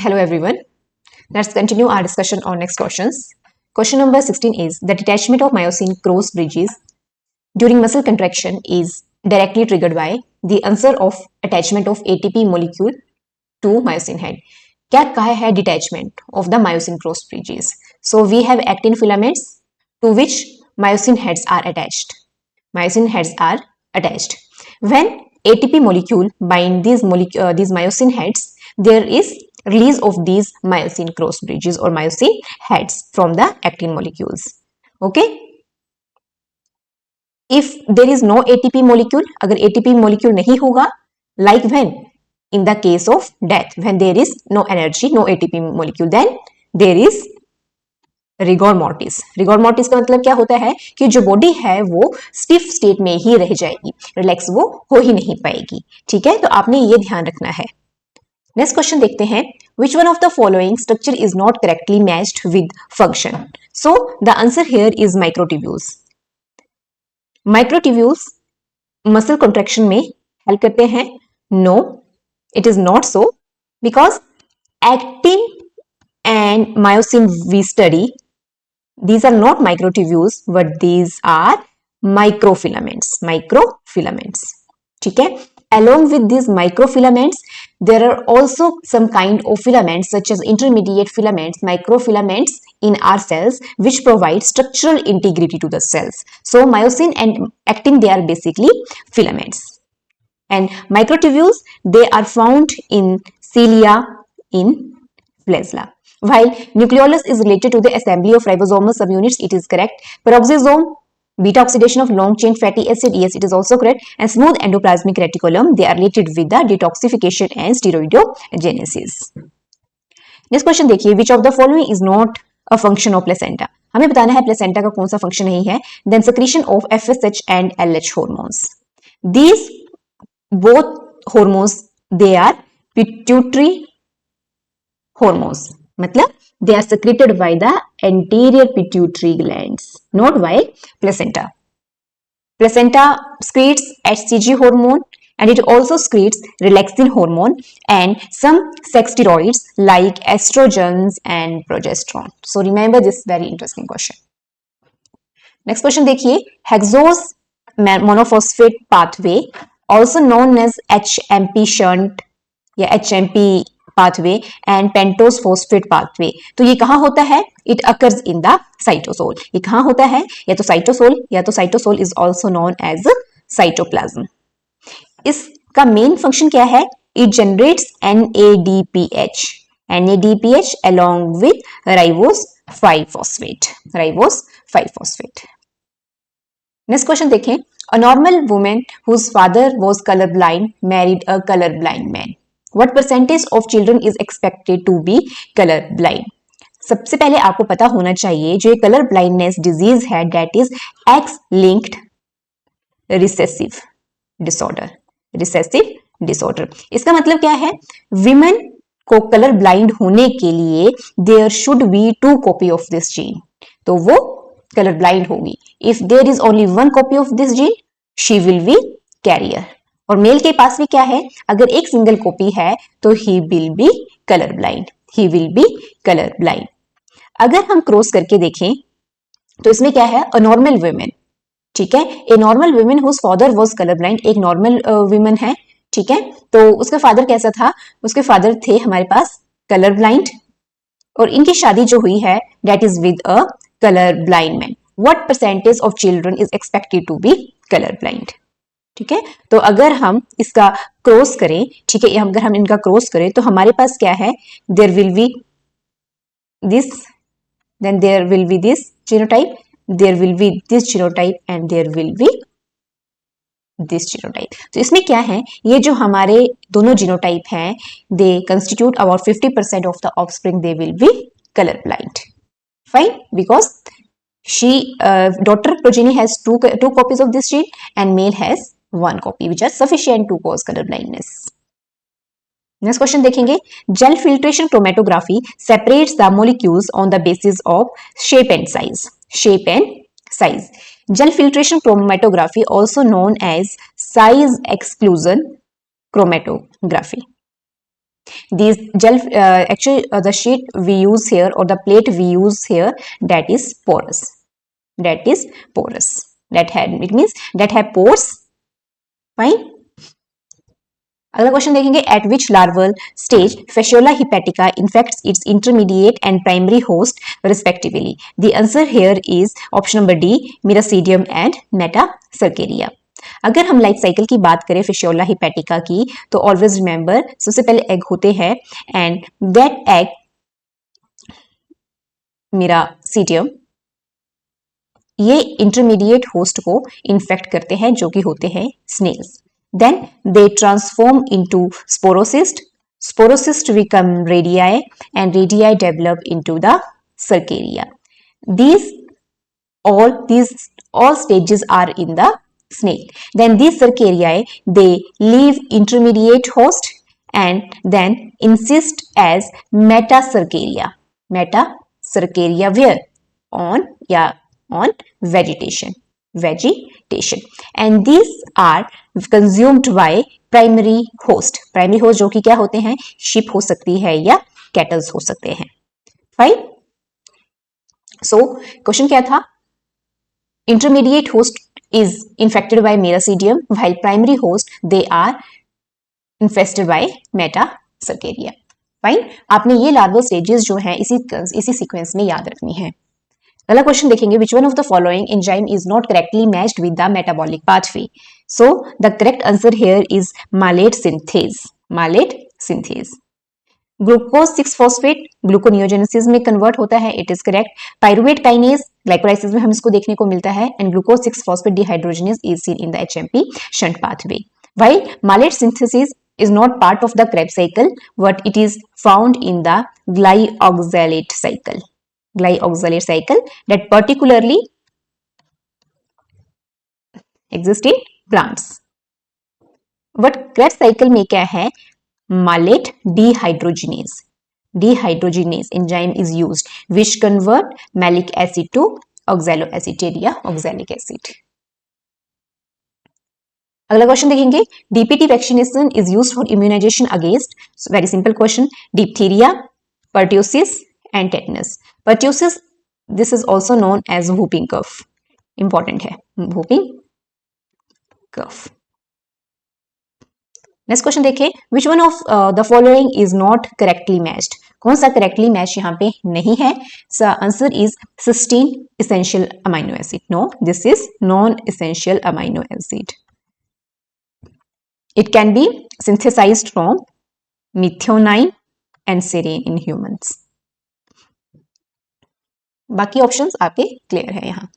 Hello everyone. Let's continue our discussion on next questions. Question number 16 is the detachment of myosin cross bridges during muscle contraction is directly triggered by the answer of attachment of ATP molecule to myosin head. क्या कहा है detachment of the myosin cross bridges? So we have actin filaments to which myosin heads are attached. Myosin heads are attached. When ATP molecule bind these myosin heads, there is release of these myosin cross bridges or myosin heads from the actin molecules. Okay. If there is no ATP molecule, अगर ATP molecule नहीं होगा, like when in the case of death, when there is no energy, no ATP molecule, then there is rigor mortis. Rigor mortis का मतलब क्या होता है कि जो बॉडी है वो स्टिफ स्टेट में ही रह जाएगी, रिलैक्स वो हो ही नहीं पाएगी. ठीक है, तो आपने ये ध्यान रखना है. नेक्स्ट क्वेश्चन देखते हैं. Which one of the following structure is not correctly matched with function? So the answer here is microtubules. Microtubules muscle contraction में हेल्प करते हैं? No, it is not so, because actin and myosin we study, these are not microtubules but these are microfilaments. ठीक है. Along with these microfilaments there are also some kind of filaments such as intermediate filaments, microfilaments in our cells which provide structural integrity to the cells. So myosin and actin, they are basically filaments, and microtubules, they are found in cilia, in flagella. While nucleolus is related to the assembly of ribosomal subunits, it is correct. Peroxisome, beta oxidation of long chain fatty acid, yes, it is also correct. And smooth endoplasmic reticulum, they are related with the detoxification and steroidogenesis. Next question देखिए, which of the following is not a function of placenta? हमें बताना है placenta का कौन सा function नहीं है. Then secretion of FSH and LH hormones. These both hormones, they are pituitary hormones. मतलब they are secreted by the anterior pituitary glands, not by placenta. Placenta secretes HCG hormone and it also secretes relaxin hormone and some sex steroids like estrogens and progesterone. So remember this very interesting question. Next question देखिए, hexose monophosphate pathway, also known as HMP shunt या HMP pathway and pentose phosphate pathway. तो ये कहाँ होता है? It occurs in the cytosol. ये कहाँ होता है? या तो cytosol, या तो cytosol is also known as cytoplasm. इसका main function क्या है? It generates NADPH. NADPH along with ribose 5-phosphate. Ribose 5-phosphate. Next question देखें. A normal woman whose father was colorblind married a colorblind man. What percentage of children is expected to be color blind? सबसे पहले आपको पता होना चाहिए जो ये colour blindness disease है, that is X linked recessive disorder. इसका मतलब क्या है? विमेन को कलर ब्लाइंड होने के लिए there should be 2 copy of this gene, तो वो कलर ब्लाइंड होगी. If there is only 1 copy of this gene, she will be carrier. और मेल के पास भी क्या है? अगर एक सिंगल कॉपी है तो he will be colour blind. अगर हम क्रॉस करके देखें तो इसमें क्या है? A normal women. ठीक है, a normal women whose father was colour blind. एक नॉर्मल वुमेन है. ठीक है, तो उसका फादर कैसा था? उसके फादर थे हमारे पास कलर ब्लाइंड और इनकी शादी जो हुई है that is with a colour blind man. What percentage of children is expected to be colour blind? ठीक है, तो अगर हम इसका क्रॉस करें, ठीक है, अगर हम इनका क्रॉस करें तो हमारे पास क्या है? There will be this, then there will be this genotype, there will be this genotype and there will be this genotype. तो इसमें क्या है? ये जो हमारे दोनों जीनोटाइप हैं, दे constitute about 50% of the offspring, they will be colour blind. Fine, because daughter progeny has two copies of this gene and male has 1 copy, which are sufficient to cause color blindness. Next question देखेंगे. Gel filtration chromatography separates the molecules on the basis of shape and size. Gel filtration chromatography, also known as size exclusion chromatography. These gel, actually the sheet we use here or the plate we use here, that is porous. That is porous. It means that have pores. Fine. अगला question देखेंगे, eight which larval stage fasciola hepatica infects its intermediate and primary host respectively. The answer here is option number D, Miracidium and Metacercaria. अगर हम life cycle की बात करें Fasciola hepatica की, तो always remember सबसे पहले एग होते हैं एंड दैट एग मिरासीडियम ये इंटरमीडिएट होस्ट को इन्फेक्ट करते हैं जो कि होते हैं Snell's. Then they transform into sporocyst. Sporocyst become radii and radii develop into the cercaria. These all stages are in the snail. Then these cercariae, they leave intermediate host and then insist as metacercaria. Metacercaria where? On vegetation. And these are consumed by primary host. Primary host जो कि क्या होते हैं, sheep हो सकती है या cattles हो सकते हैं. Fine. So question क्या था, intermediate host is infected by Miracidium while primary host they are infested by Metacercaria. Fine. आपने ये larval stages जो है इसी sequence में याद रखनी है. अगला क्वेश्चन देखेंगे, which one of the following enzyme is not correctly matched with the metabolic pathway. So the correct answer here is malate synthase. Glucose 6 phosphate gluconeogenesis में कन्वर्ट होता है, it is correct. Pyruvate kinase glycolysis में हम इसको देखने को मिलता है and glucose 6 phosphate dehydrogenase is seen in the HMP shunt pathway. While malate synthesis is not part of the Krebs cycle, but it is found in the glyoxylate cycle that particularly exist in plants. But Krebs cycle में क्या है, malate dehydrogenase enzyme is used which convert malic acid to oxaloacetate या oxalic acid. अगला question देखेंगे, DPT vaccination is used for immunization against, very simple question, diphtheria, pertussis and tetanus. Pertussis, this is also known as whooping cough. Important है whooping cough. Next question देखिए, which one of the following is not correctly matched. कौन सा correctly match यहाँ पे नहीं है. Answer is cysteine essential amino acid. No, this is non essential amino acid. It can be synthesized from methionine and serine in humans. बाकी options आपके clear है यहाँ.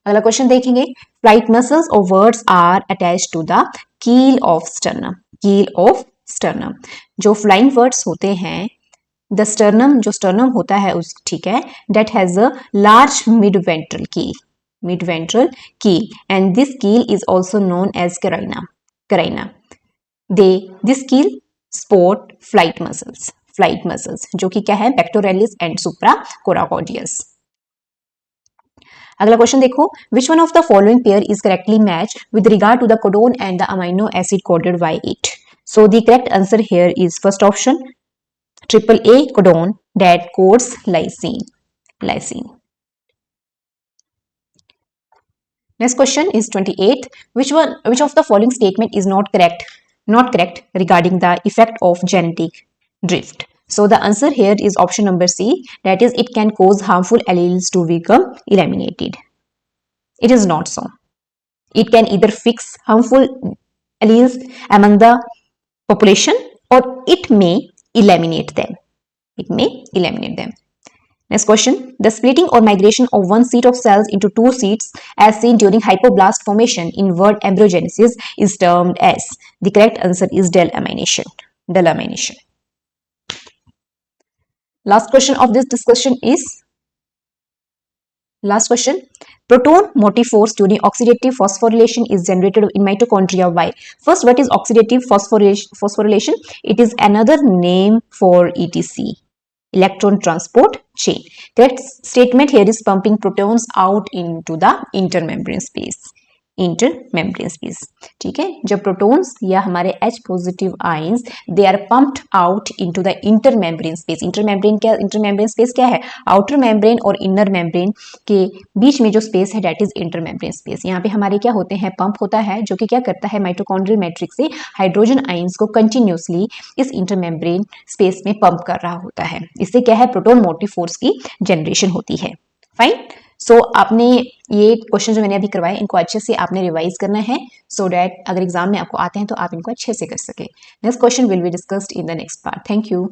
अगला क्वेश्चन देखेंगे, फ्लाइट मसल्स और birds are attached to the keel of sternum. जो flying birds होते हैं, द स्टर्नम जो स्टर्नम होता है उस, ठीक है, that has a large mid ventral keel and this keel is also known as carina. This keel support flight muscles जो कि क्या है, pectoralis and supracoracoideus. अगला क्वेश्चन देखो, which one of the following pair is correctly matched with regard to the codon and the amino acid coded by it. So the correct answer here is first option, AAA codon that codes lysine. Next question is 28. Which of the following statement is not correct regarding the effect of genetic drift? So the answer here is option number C, that is it can cause harmful alleles to become eliminated. It is not so. It can either fix harmful alleles among the population or it may eliminate them. Next question, the splitting or migration of one seed of cells into two seeds as seen during hypoblast formation in word embryogenesis is termed as. The correct answer is delamination. Last question of this discussion is, proton motive force during oxidative phosphorylation is generated in mitochondria while. First, what is oxidative phosphorylation? It is another name for ETC, electron transport chain. Correct statement here is pumping protons out into the intermembrane space. Inter membrane space. ठीक है, जब protons या हमारे H positive ions they are pumped out into the inter membrane space. Inter membrane space क्या है? Outer membrane और inner membrane के बीच में जो स्पेस है that is inter membrane space. यहाँ पे हमारे क्या होते हैं? पंप होता है जो कि क्या करता है? माइटोकॉन्ड्रियल मैट्रिक्स से हाइड्रोजन आयंस को कंटिन्यूसली इस इंटर मेम्ब्रेन स्पेस में पंप कर रहा होता है। इससे क्या है? प्रोटॉन मोटिव फोर्स की जनरेशन होती है। फाइन। सो आपने ये क्वेश्चन जो मैंने अभी करवाए इनको अच्छे से आपने रिवाइज करना है सो दैट अगर एग्जाम में आपको आते हैं तो आप इनको अच्छे से कर सके। Next question will be discussed in the next part. Thank you.